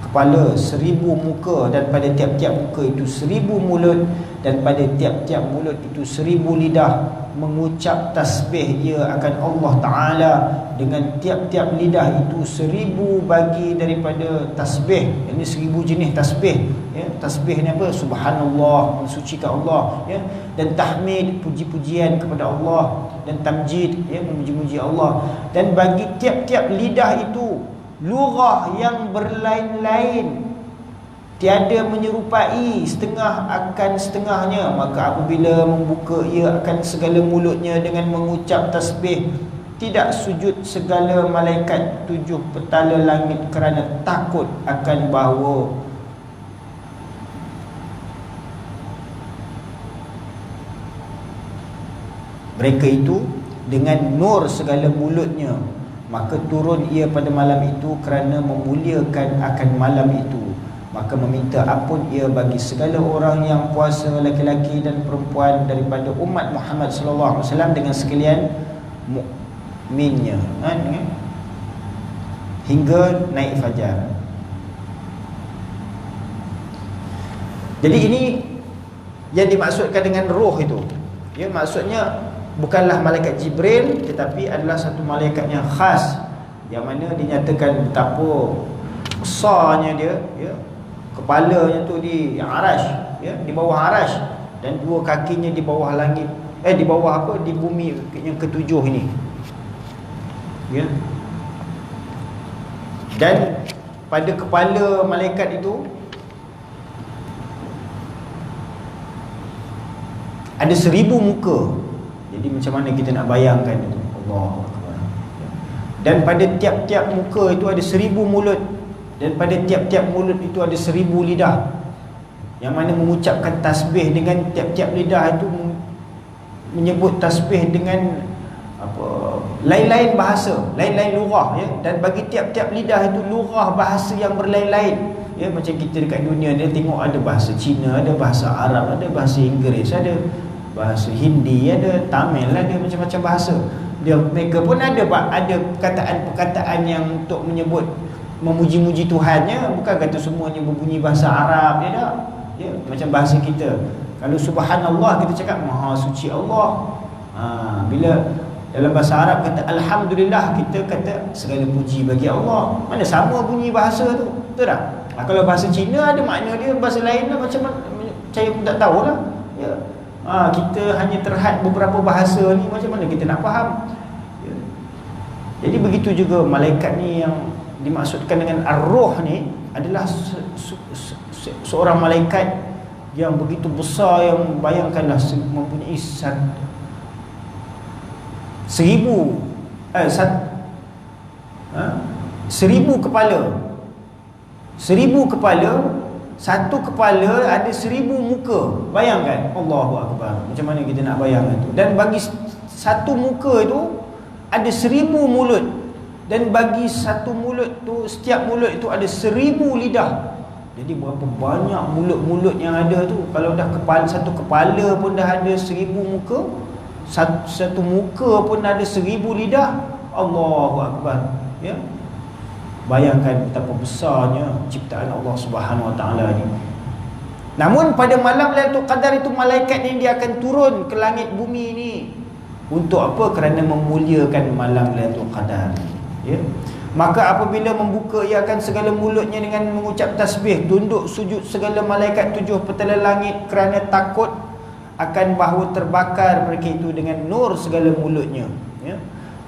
S1: kepala 1000 muka, dan pada tiap-tiap muka itu 1000 mulut, dan pada tiap-tiap mulut itu 1000 lidah, mengucap tasbih ia akan Allah Ta'ala. Dengan tiap-tiap lidah itu 1000 bagi daripada tasbih. Ini 1000 jenis tasbih, ya. Tasbih ni apa? Subhanallah, mensucikan Allah, ya. Dan tahmid, puji-pujian kepada Allah, dan tamjid, ya, memuji-muji Allah. Dan bagi tiap-tiap lidah itu lughah yang berlain-lain, tiada menyerupai, setengah akan setengahnya. Maka apabila membuka ia akan segala mulutnya dengan mengucap tasbih, tidak sujud segala malaikat 7 petala langit kerana takut akan bahawa mereka itu dengan nur segala mulutnya. Maka turun ia pada malam itu kerana memuliakan akan malam itu. Maka meminta ampun ia bagi segala orang yang puasa, laki-laki dan perempuan daripada umat Muhammad sallallahu alaihi wasallam dengan sekalian mukminnya, hingga naik fajar. Jadi ini yang dimaksudkan dengan roh itu, ya, maksudnya bukanlah malaikat Jibril, tetapi adalah satu malaikat yang khas, yang mana dinyatakan betapa besarnya dia, ya. Kepalanya tu di arash, ya, di bawah arash, dan dua kakinya di bawah langit, di bawah apa, di bumi yang ketujuh ini, ya. Dan pada kepala malaikat itu ada 1000 muka. Jadi macam mana kita nak bayangkan itu? Allahu Akbar. Dan pada tiap-tiap muka itu ada 1000 mulut, dan pada tiap-tiap mulut itu ada 1000 lidah, yang mana mengucapkan tasbih dengan tiap-tiap lidah itu menyebut tasbih dengan apa, lain-lain bahasa, lain-lain lughah, ya. Dan bagi tiap-tiap lidah itu lughah bahasa yang berlain-lain, ya. Macam kita dekat dunia ni tengok ada bahasa Cina, ada bahasa Arab, ada bahasa Inggeris, ada bahasa Hindi, ada Tamil, ada macam-macam bahasa. Mereka pun ada perkataan-perkataan yang untuk menyebut memuji-muji Tuhannya, bukan kata semuanya berbunyi bahasa Arab, ya tak? Ya, macam bahasa kita. Kalau subhanallah kita cakap maha suci Allah. Bila dalam bahasa Arab kata alhamdulillah, kita kata segala puji bagi Allah. Mana sama bunyi bahasa tu, betul tak? Kalau bahasa Cina ada makna dia, bahasa lain lah macam mana, saya pun tak tahulah, ya. Kita hanya terhad beberapa bahasa ni, macam mana kita nak faham, ya. Jadi begitu juga malaikat ni yang dimaksudkan dengan ar-ruh ni adalah seorang malaikat yang begitu besar, yang bayangkanlah mempunyai 1000 kepala. 1000 kepala, satu kepala ada 1000 muka. Bayangkan, Allahu Akbar. Macam mana kita nak bayangkan tu? Dan bagi satu muka itu ada 1000 mulut, dan bagi satu mulut tu, setiap mulut itu ada 1000 lidah. Jadi berapa banyak mulut-mulut yang ada tu? Kalau dah satu kepala pun dah ada 1000 muka, satu muka pun ada 1000 lidah. Allahu Akbar, ya. Bayangkan betapa besarnya ciptaan Allah Subhanahu Wa Taala ni. Namun pada malam Lailatul Qadar itu malaikat ni dia akan turun ke langit bumi ni untuk apa? Kerana memuliakan malam Lailatul Qadar, ya. Maka apabila membuka ia akan segala mulutnya dengan mengucap tasbih, tunduk sujud segala malaikat 7 petala langit kerana takut akan bahawa terbakar mereka itu dengan nur segala mulutnya, ya.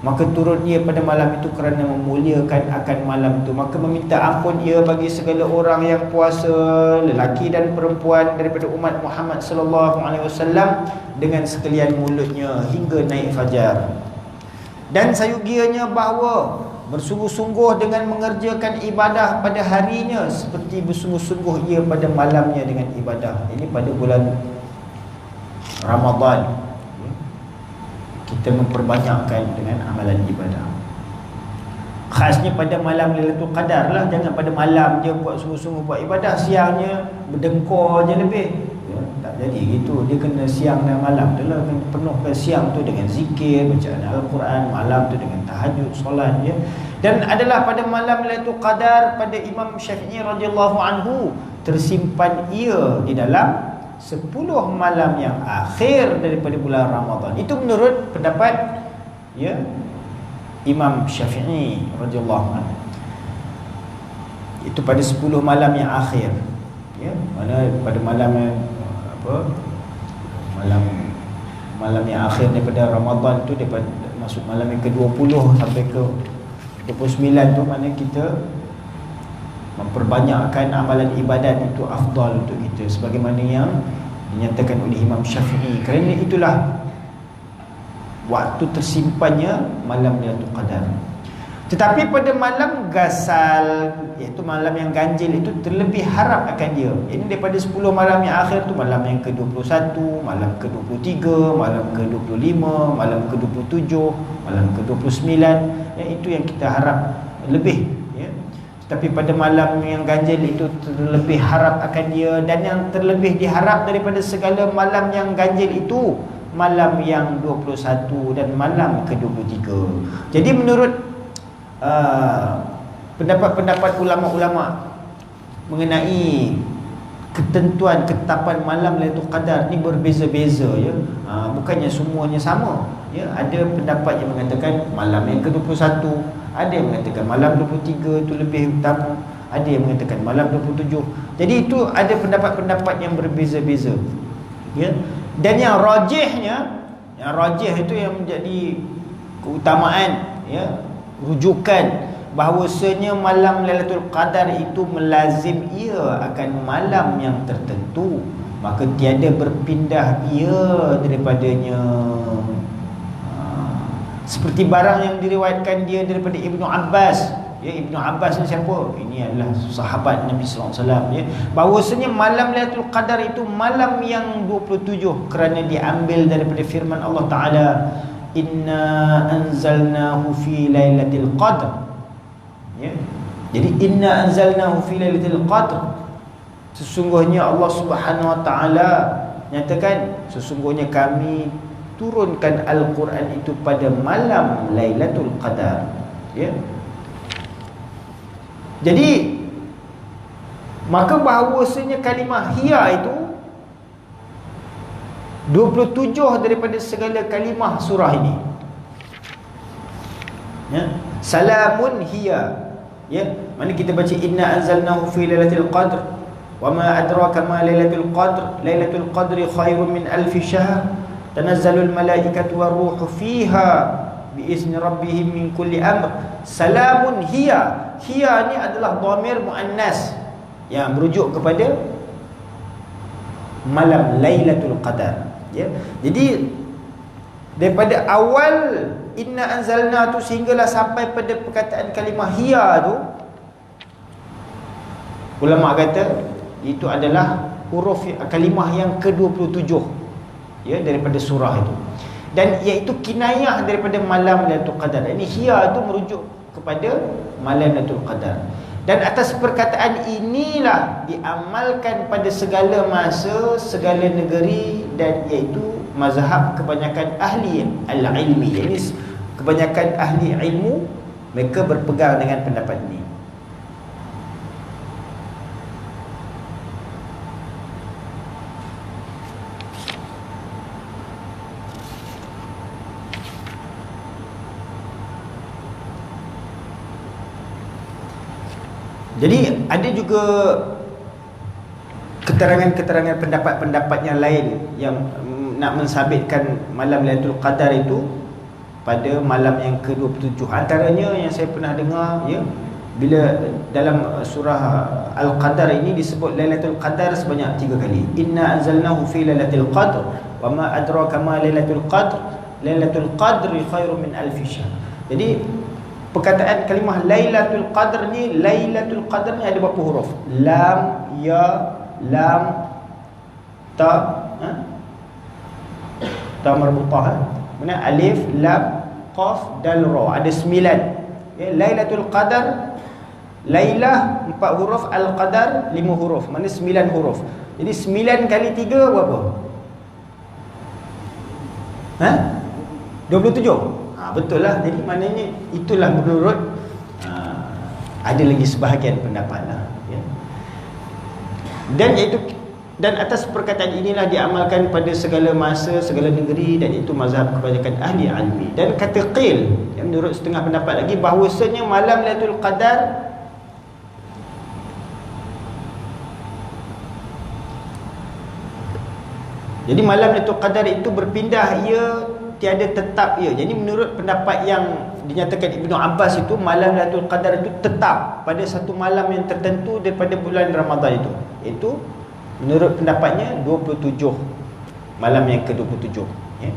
S1: Maka turun ia pada malam itu kerana memuliakan akan malam itu. Maka meminta ampun ia bagi segala orang yang puasa, lelaki dan perempuan daripada umat Muhammad sallallahu alaihi wasallam dengan sekalian mulutnya hingga naik fajar. Dan sayugianya bahawa bersungguh-sungguh dengan mengerjakan ibadah pada harinya seperti bersungguh-sungguh ia pada malamnya dengan ibadah. Ini pada bulan Ramadan, kita memperbanyakkan dengan amalan ibadah. Khasnya pada malam Lailatul Qadar lah. Jangan pada malam je buat sungguh-sungguh buat ibadah, siangnya berdengkur je lebih, ya, tak jadi gitu. Dia kena siang dan malam tu lah, kena penuhkan siang tu dengan zikir, bacaan Al-Quran, malam tu dengan tahajud, solat, ya. Dan adalah pada malam Lailatul Qadar pada Imam Syafi'i radhiyallahu anhu tersimpan ia di dalam 10 malam yang akhir daripada bulan Ramadan. Itu menurut pendapat ya Imam Syafi'i radhiyallahu anhu. Itu pada 10 malam yang akhir. Ya, mana pada malam yang malam yang akhir daripada Ramadan tu, daripada masuk malam yang ke-20 sampai ke 29 tu, mana kita memperbanyakkan amalan ibadat itu afdal untuk kita, sebagaimana yang dinyatakan oleh Imam Syafi'i. Kerana itulah waktu tersimpannya malam Lailatul Qadar. Tetapi pada malam gasal, iaitu malam yang ganjil, itu terlebih harap akan dia. Ini daripada 10 malam yang akhir tu, malam yang ke-21, malam ke-23, malam ke-25, malam ke-27, malam ke-29, ya, itu yang kita harap lebih, ya. Tapi pada malam yang ganjil itu terlebih harap akan dia. Dan yang terlebih diharap daripada segala malam yang ganjil itu malam yang 21 dan malam ke-23. Jadi menurut pendapat-pendapat ulama-ulama mengenai ketentuan ketetapan malam Lailatul Qadar ni berbeza-beza, ya. Bukannya semuanya sama, ya. Ada pendapat yang mengatakan malam yang ke-21, ada yang mengatakan malam 23 itu lebih utama, ada yang mengatakan malam 27. Jadi itu ada pendapat-pendapat yang berbeza-beza, ya. Dan yang rajihnya, yang rajih itu yang menjadi keutamaan, ya, rujukan bahawasanya malam Lailatul Qadar itu melazim ia akan malam yang tertentu, maka tiada berpindah ia daripadanya. Seperti barang yang diriwayatkan dia daripada Ibnu Abbas, ya. Ibnu Abbas ni siapa? Ini adalah sahabat Nabi sallallahu alaihi wasallam, ya. Bahawasanya malam Lailatul Qadar itu malam yang 27 kerana diambil daripada firman Allah Taala, inna anzalnahu fi lailatul qadr, ya. Jadi inna anzalnahu fi lailatul qadr, sesungguhnya Allah Subhanahu wa taala nyatakan sesungguhnya kami turunkan Al-Quran itu pada malam Lailatul Qadar, ya. Jadi maka bahawasanya kalimah hiya itu 27 daripada segala kalimah surah ini, ya. Salamun hiya, ya. Mana kita baca inna anzalnahu fi lailatul qadr wa ma adraka ma lailatul qadr, lailatul qadri khairun min alfi syahr, tanazzalul malaikatu waruhu fiha biizni rabbihim min kulli amr. Salamun hiya, hiya ni adalah dhamir muannas yang merujuk kepada malam Lailatul Qadar, ya. Jadi daripada awal inna anzalna tu sehinggalah sampai pada perkataan kalimah hiya tu, ulama kata itu adalah huruf kalimah yang ke-27, ya, daripada surah itu. Dan iaitu kinayah daripada malam Lailatul Qadar. Ini hiya itu merujuk kepada malam Lailatul Qadar. Dan atas perkataan inilah diamalkan pada segala masa, segala negeri, dan iaitu mazhab kebanyakan ahli al-ilmi. Jadi kebanyakan ahli ilmu mereka berpegang dengan pendapat ini. Jadi ada juga keterangan-keterangan pendapat-pendapat yang lain yang nak mensabitkan malam Lailatul Qadar itu pada malam yang ke-27. Antaranya yang saya pernah dengar, ya, bila dalam surah Al-Qadar ini disebut Lailatul Qadar sebanyak 3 kali. Inna anzalnahu fi lailatul qadr wa ma adraka ma lailatul qadr, lailatul qadri khairum min alfi syahr. Jadi perkataan kalimah Lailatul Qadr ni, Lailatul Qadr ni ada berapa huruf? Lam, ya, lam, ta, ta marbutah, mana alif, lam, qaf, dal, ra. Ada 9, ya. Lailatul Qadar, Lailah 4 huruf, Al-Qadar 5 huruf, mana 9 huruf. Jadi 9 kali 3 berapa? 27. Betul lah. Jadi maknanya itulah menurut Ada lagi sebahagian pendapat lah, ya. Dan atas perkataan inilah diamalkan pada segala masa, segala negeri, dan itu mazhab kebanyakan ahli ilmi. Dan kata qil, yang menurut setengah pendapat lagi, bahawasanya malam Lailatul Qadar jadi malam Lailatul Qadar itu berpindah, ia tiada tetap ia. Jadi menurut pendapat yang dinyatakan Ibnu Abbas itu, malam Lailatul Qadar itu tetap pada satu malam yang tertentu daripada bulan Ramadan itu. Itu menurut pendapatnya 27, malam yang ke-27, ya.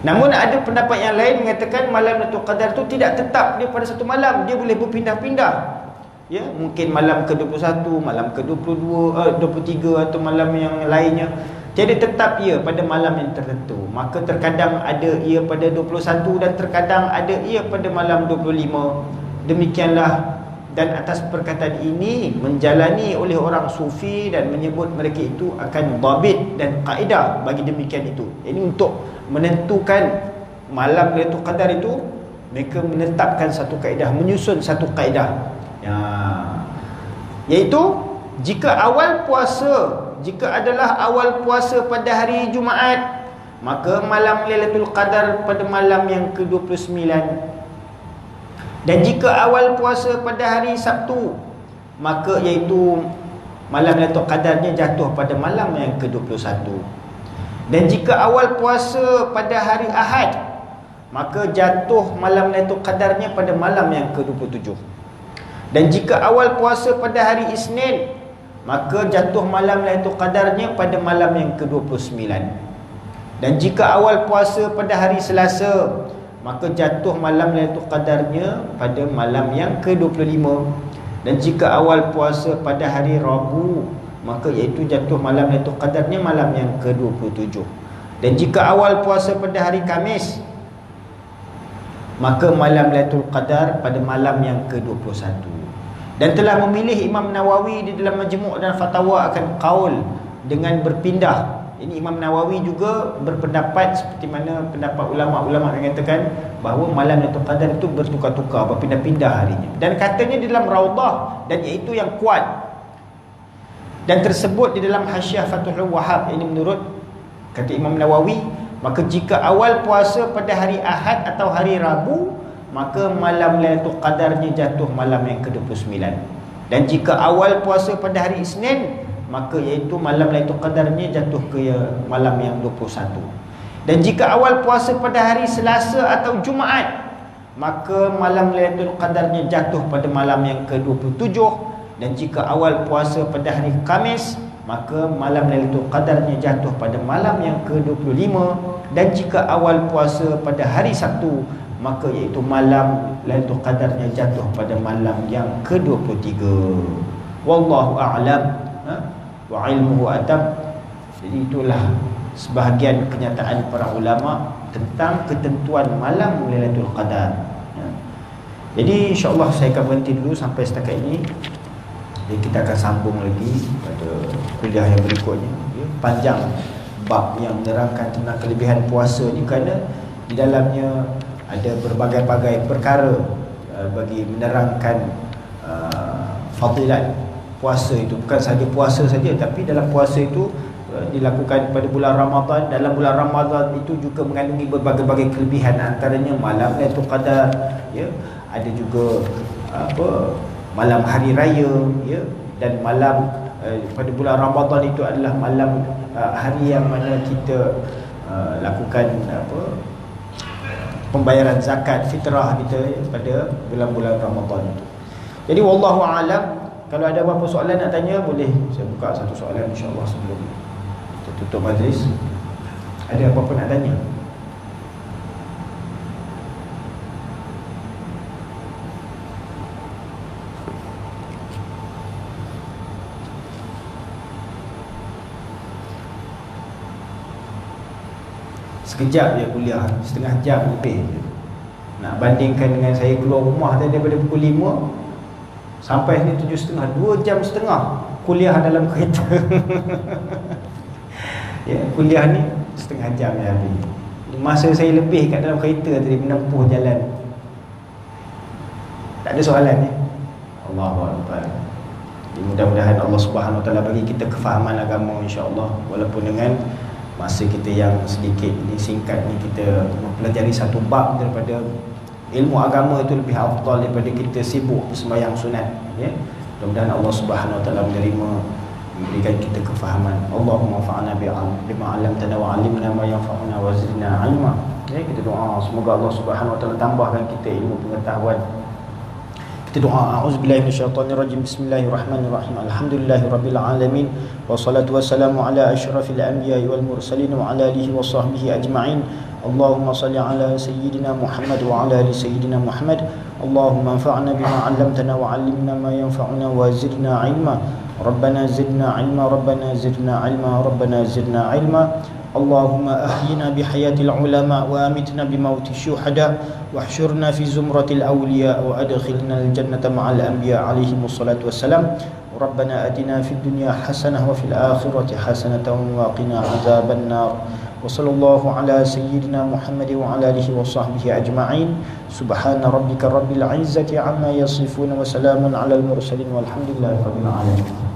S1: Namun ada pendapat yang lain mengatakan malam Lailatul Qadar itu tidak tetap dia pada satu malam, dia boleh berpindah-pindah, ya. Mungkin malam ke-21, malam ke-22, 23 atau malam yang lainnya. Tiada tetap ia pada malam yang tertentu. Maka terkadang ada ia pada 21 dan terkadang ada ia pada malam 25. Demikianlah. Dan atas perkataan ini menjalani oleh orang sufi dan menyebut mereka itu akan dhabit dan kaedah bagi demikian itu. Ini untuk menentukan malam Lailatul Qadar itu, mereka menetapkan satu kaedah, menyusun satu kaedah, ya, iaitu jika adalah awal puasa pada hari Jumaat, maka malam Lailatul Qadar pada malam yang ke-29. Dan jika awal puasa pada hari Sabtu, maka iaitu malam Lailatul Qadarnya jatuh pada malam yang ke-21. Dan jika awal puasa pada hari Ahad, maka jatuh malam Lailatul Qadarnya pada malam yang ke-27. Dan jika awal puasa pada hari Isnin, maka jatuh malam Lailatul Qadarnya pada malam yang ke-29. Dan jika awal puasa pada hari Selasa, maka jatuh malam Lailatul Qadarnya pada malam yang ke-25. Dan jika awal puasa pada hari Rabu, maka iaitu jatuh malam Lailatul Qadarnya malam yang ke-27. Dan jika awal puasa pada hari Khamis, maka malam Lailatul Qadar pada malam yang ke-21. Dan telah memilih Imam Nawawi di dalam Majmu' dan Fatwa akan qaul dengan berpindah. Ini Imam Nawawi juga berpendapat seperti mana pendapat ulama-ulama yang mengatakan bahawa malam Lailatul Qadar itu bertukar-tukar, berpindah-pindah harinya. Dan katanya di dalam Raudah, dan iaitu yang kuat, dan tersebut di dalam Hasyiah Fathul Wahhab. Ini menurut kata Imam Nawawi, maka jika awal puasa pada hari Ahad atau hari Rabu, maka malam Lailatul Qadarnya jatuh malam yang ke-29. Dan jika awal puasa pada hari Isnin, maka iaitu malam Lailatul Qadarnya jatuh ke malam yang 21. Dan jika awal puasa pada hari Selasa atau Jumaat, maka malam Lailatul Qadarnya jatuh pada malam yang ke-27. Dan jika awal puasa pada hari Khamis, maka malam Lailatul Qadarnya jatuh pada malam yang ke-25. Dan jika awal puasa pada hari Sabtu, maka iaitu malam Lailatul Qadarnya jatuh pada malam yang ke-23. Wallahu a'lam wa ilmuhu atam. Jadi itulah sebahagian kenyataan para ulama tentang ketentuan malam Lailatul Qadar, ya. Jadi insya-Allah saya akan berhenti dulu sampai setakat ini. Jadi kita akan sambung lagi pada kuliah yang berikutnya, ya. Panjang bab yang menerangkan tentang kelebihan puasa ni, kerana di dalamnya ada berbagai-bagai perkara bagi menerangkan fadilat puasa itu. Bukan sahaja puasa saja, tapi dalam puasa itu dilakukan pada bulan Ramadan. Dalam bulan Ramadan itu juga mengandungi berbagai-bagai kelebihan, antaranya malam Lailatul Qadar, ya. Ada juga malam hari raya, ya. Dan malam pada bulan Ramadan itu adalah malam hari yang mana kita lakukan pembayaran zakat fitrah kita, ya, pada bulan-bulan Ramadan itu. Jadi wallahu a'lam. Kalau ada apa-apa soalan nak tanya, boleh saya buka satu soalan insya-Allah sebelum kita tutup majlis. Ada apa-apa nak tanya? Sekejap je kuliah, setengah jam lebih je. Nak bandingkan dengan saya keluar rumah tadi daripada pukul 5 sampai ni 7.30, 2 jam setengah kuliah dalam kereta. Ya, kuliah ni setengah jam je habis. Masa saya lebih kat dalam kereta tadi menempuh jalan. Tak ada soalan ni? Allahu Akbar. Mudah-mudahan Allah Subhanahu Wa Taala bagi kita kefahaman agama, insya-Allah, walaupun dengan masa kita yang sedikit ni, singkat ni, kita mempelajari satu bab daripada ilmu agama itu lebih afdal daripada kita sibuk sembahyang sunat, ya. Mudah-mudahan Allah Subhanahu Wa Taala memberikan kita kefahaman. Allahumma fa'na bima 'allamtana wa 'allimna ma yanfa'una wa zidna 'ilma. Ya, kita doa semoga Allah Subhanahu Wa Taala tambahkan kita ilmu pengetahuan. Kita doa, a'udzubillahi minasyaitonirrajim. Bismillahirrahmanirrahim. Alhamdulillahirabbil alamin wassalatu wassalamu ala asyrafil anbiya'i wal mursalin wa ala alihi wa sahbihi ajma'in. Allahumma salli ala sayyidina Muhammad wa ala ali sayyidina Muhammad. Allahumma anfa'na bima 'allamtana wa 'allimna ma yanfa'una wa zidna 'ilma. Rabbana zidna 'ilma, Rabbana zidna 'ilma, Rabbana zidna 'ilma. Allahumma ahyina bihayatil ulama wa amitna bimauti syuhada wahsyurna fi zumratil awliya wa adkhilna al-jannata ma'al anbiya alaihim wassalatu wassalam. Rabbana atina fid dunya hasanah wa fil akhirati hasanatan wa qina adzaban nar. Wa sallallahu ala sayyidina Muhammad wa ala alihi wa sahbihi ajma'in. Subhana rabbika rabbil izzati amma yasifun wa salamun alal mursalin walhamdulillahi rabbil alamin.